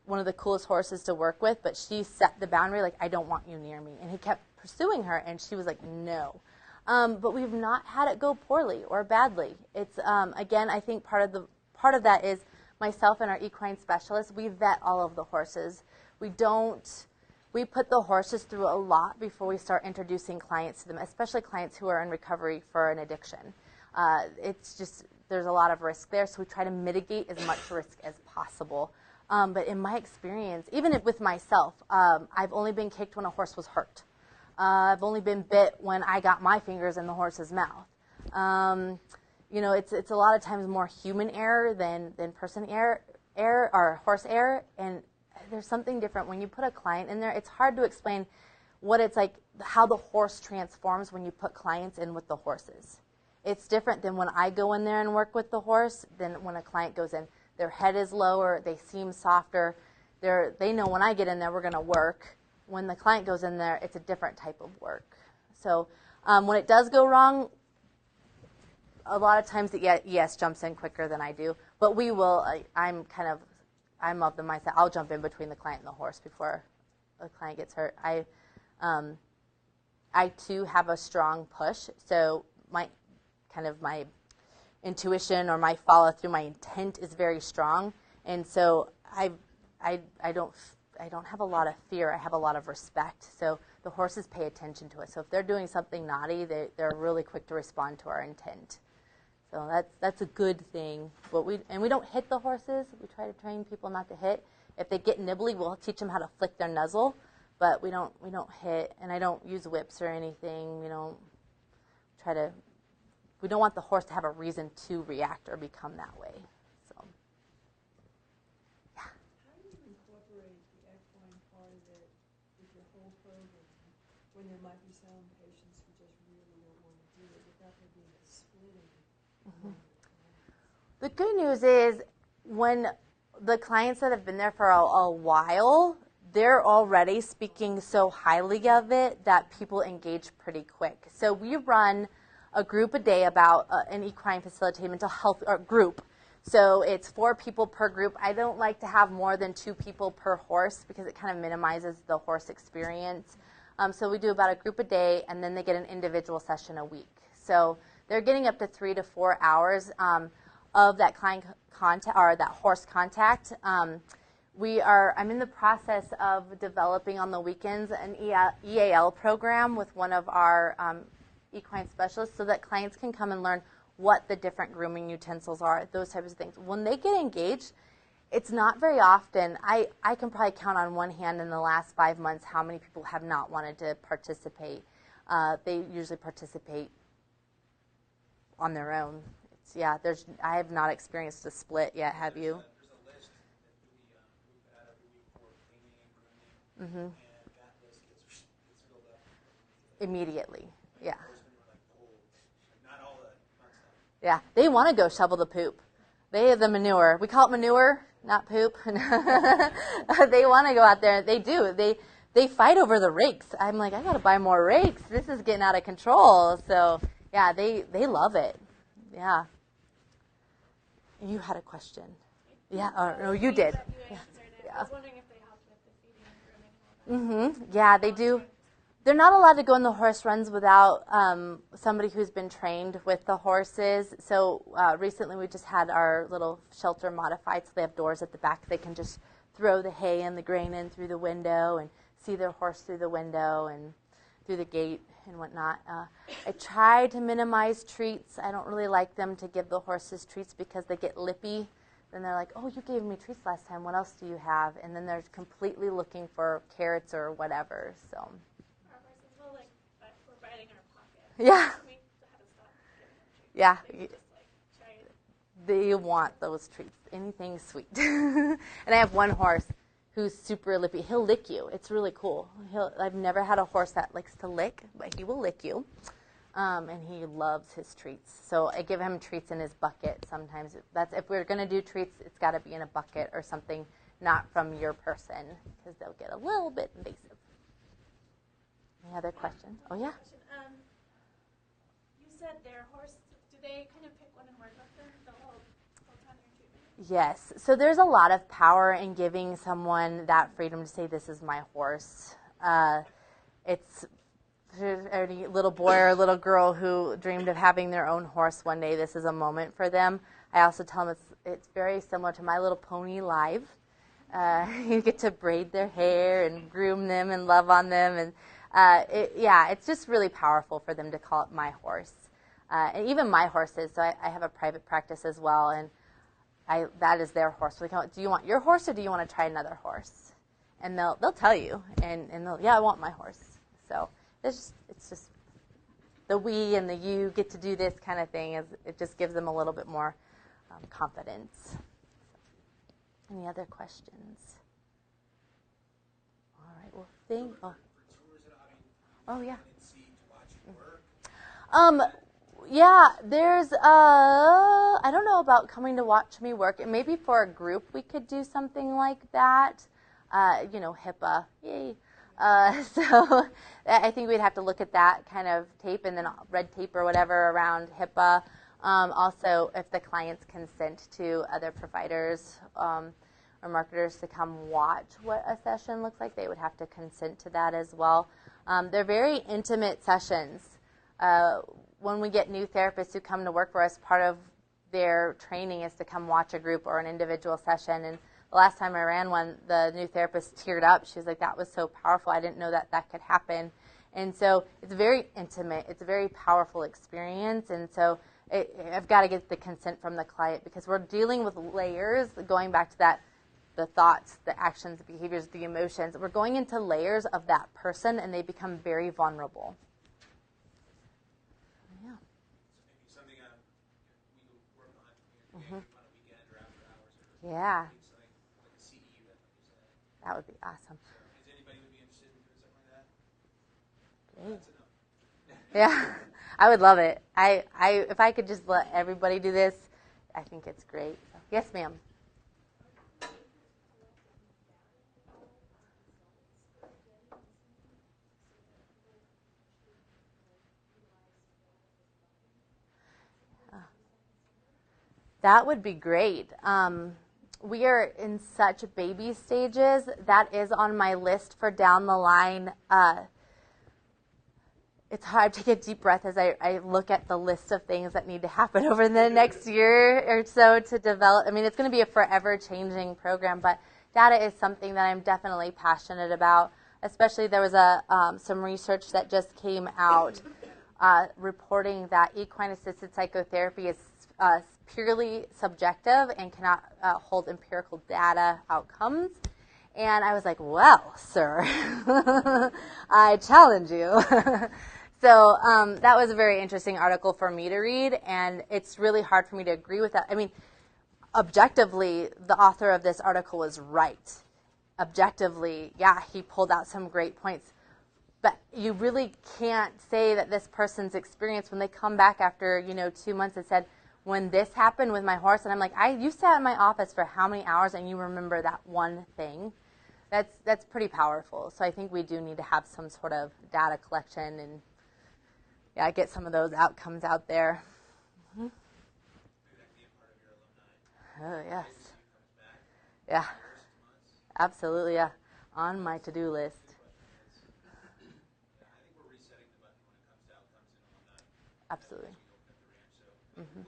one of the coolest horses to work with, but she set the boundary, like, I don't want you near me. And he kept pursuing her, and she was like, no. But we've not had it go poorly or badly. It's, again, I think part of that is myself and our equine specialist, we vet all of the horses. We put the horses through a lot before we start introducing clients to them, especially clients who are in recovery for an addiction. It's just, there's a lot of risk there, so we try to mitigate as much risk as possible. But in my experience, even with myself, I've only been kicked when a horse was hurt. I've only been bit when I got my fingers in the horse's mouth. It's a lot of times more human error than person error or horse error, and there's something different. When you put a client in there, it's hard to explain what it's like, how the horse transforms when you put clients in with the horses. It's different than when I go in there and work with the horse than when a client goes in. Their head is lower, they seem softer. They know when I get in there, we're going to work. When the client goes in there, it's a different type of work. So when it does go wrong, a lot of times the ES jumps in quicker than I do. But we will, I'm of the mindset, I'll jump in between the client and the horse before the client gets hurt. I too have a strong push, so my intuition or my follow through, my intent is very strong, and so I don't have a lot of fear. I have a lot of respect. So the horses pay attention to it. So if they're doing something naughty, they're really quick to respond to our intent. So that's a good thing. But we don't hit the horses. We try to train people not to hit. If they get nibbly, we'll teach them how to flick their nuzzle. But we don't hit, and I don't use whips or anything. We don't want the horse to have a reason to react or become that way. So, yeah. How do you incorporate the equine part of it with your whole program when there might be some patients who just really don't want to do it without there being a splitting? Mm-hmm. The good news is when the clients that have been there for a while, they're already speaking so highly of it that people engage pretty quick. So we run a group a day about an equine facilitated mental health group. So it's 4 people per group. I don't like to have more than 2 people per horse because it kind of minimizes the horse experience. So we do about a group a day, and then they get an individual session a week. So they're getting up to 3 to 4 hours of that client contact or that horse contact. I'm in the process of developing on the weekends an EAL program with one of our equine specialists so that clients can come and learn what the different grooming utensils are, those types of things. When they get engaged, it's not very often. I can probably count on one hand in the last 5 months how many people have not wanted to participate. They usually participate on their own. I have not experienced a split yet. Have you? There's a list that we put out every week for cleaning and grooming, and that list gets filled up Immediately. Yeah. Not all the fun stuff. Yeah. They want to go shovel the poop. They have the manure. We call it manure, not poop. They want to go out there. They do. They fight over the rakes. I'm like, I got to buy more rakes. This is getting out of control. So, yeah, they love it. Yeah. You had a question. Yeah. No, you did. You answered it. Yeah. I was wondering if they helped with the feeding and grooming and all that. Yeah, they do. They're not allowed to go on the horse runs without somebody who's been trained with the horses. So recently we just had our little shelter modified, so they have doors at the back. They can just throw the hay and the grain in through the window and see their horse through the window and through the gate and whatnot. I try to minimize treats. I don't really like them to give the horses treats because they get lippy. Then they're like, oh, you gave me treats last time. What else do you have? And then they're completely looking for carrots or whatever. So. Our horses will, like, we're biting our pocket. Yeah. We had to stop giving them treats. Yeah. They would just, like, try it. They want those treats, anything sweet. And I have one horse who's super lippy. He'll lick you. It's really cool. I've never had a horse that likes to lick, but he will lick you. And he loves his treats. So I give him treats in his bucket sometimes. That's if we're going to do treats, it's got to be in a bucket or something, not from your person, because they'll get a little bit invasive. Any other questions? Oh, yeah. You said their horse, do they kind of pick one and work with them the whole time you're treatment? Yes. So there's a lot of power in giving someone that freedom to say, this is my horse. It's any little boy or little girl who dreamed of having their own horse one day, this is a moment for them. I also tell them it's very similar to My Little Pony Live. You get to braid their hair and groom them and love on them. And it's just really powerful for them to call it my horse. And even my horses, so I have a private practice as well, and that is their horse. So they come, do you want your horse or do you want to try another horse? And they'll tell you, and they'll, I want my horse. So it's just the we and the you get to do this kind of thing. It just gives them a little bit more confidence. Any other questions? All right. Well, yeah. Yeah, there's I don't know about coming to watch me work. Maybe for a group we could do something like that. HIPAA, yay. So I think we'd have to look at that kind of tape and then red tape or whatever around HIPAA. Also, if the clients consent to other providers or marketers to come watch what a session looks like, they would have to consent to that as well. They're very intimate sessions. When we get new therapists who come to work for us, part of their training is to come watch a group or an individual session. And the last time I ran one, the new therapist teared up. She was like, that was so powerful. I didn't know that could happen. And so it's very intimate. It's a very powerful experience. And so I've got to get the consent from the client because we're dealing with layers, going back to that, the thoughts, the actions, the behaviors, the emotions. We're going into layers of that person, and they become very vulnerable. Yeah. So maybe something we could work on on a weekend or after hours. Yeah. Something like a CE event, like you said. That would be awesome. So, is anybody would be interested in doing something like that? Great. That's enough. Yeah, I would love it. If I could just let everybody do this, I think it's great. Yes, ma'am. That would be great. We are in such baby stages. That is on my list for down the line. It's hard to take a deep breath as I look at the list of things that need to happen over the next year or so to develop. I mean, it's going to be a forever changing program, but data is something that I'm definitely passionate about. Especially there was some research that just came out reporting that equine-assisted psychotherapy is purely subjective and cannot hold empirical data outcomes. And I was like, well, sir, I challenge you. So that was a very interesting article for me to read, and it's really hard for me to agree with that. I mean, objectively, the author of this article was right. Objectively, yeah, he pulled out some great points. But you really can't say that this person's experience, when they come back after, 2 months and said, when this happened with my horse, and I'm like, you sat in my office for how many hours and you remember that one thing? That's pretty powerful. So I think we do need to have some sort of data collection and get some of those outcomes out there. Mm-hmm. Oh, yes. Yeah. Absolutely, yeah. On my to-do list. Absolutely. Mm-hmm.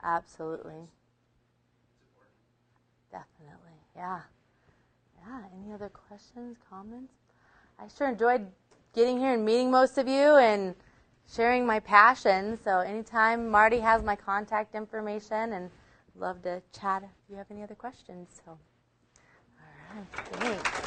Absolutely. Definitely, yeah. Yeah, any other questions, comments? I sure enjoyed getting here and meeting most of you and sharing my passion. So anytime, Marty has my contact information and love to chat if you have any other questions. So, all right, thanks.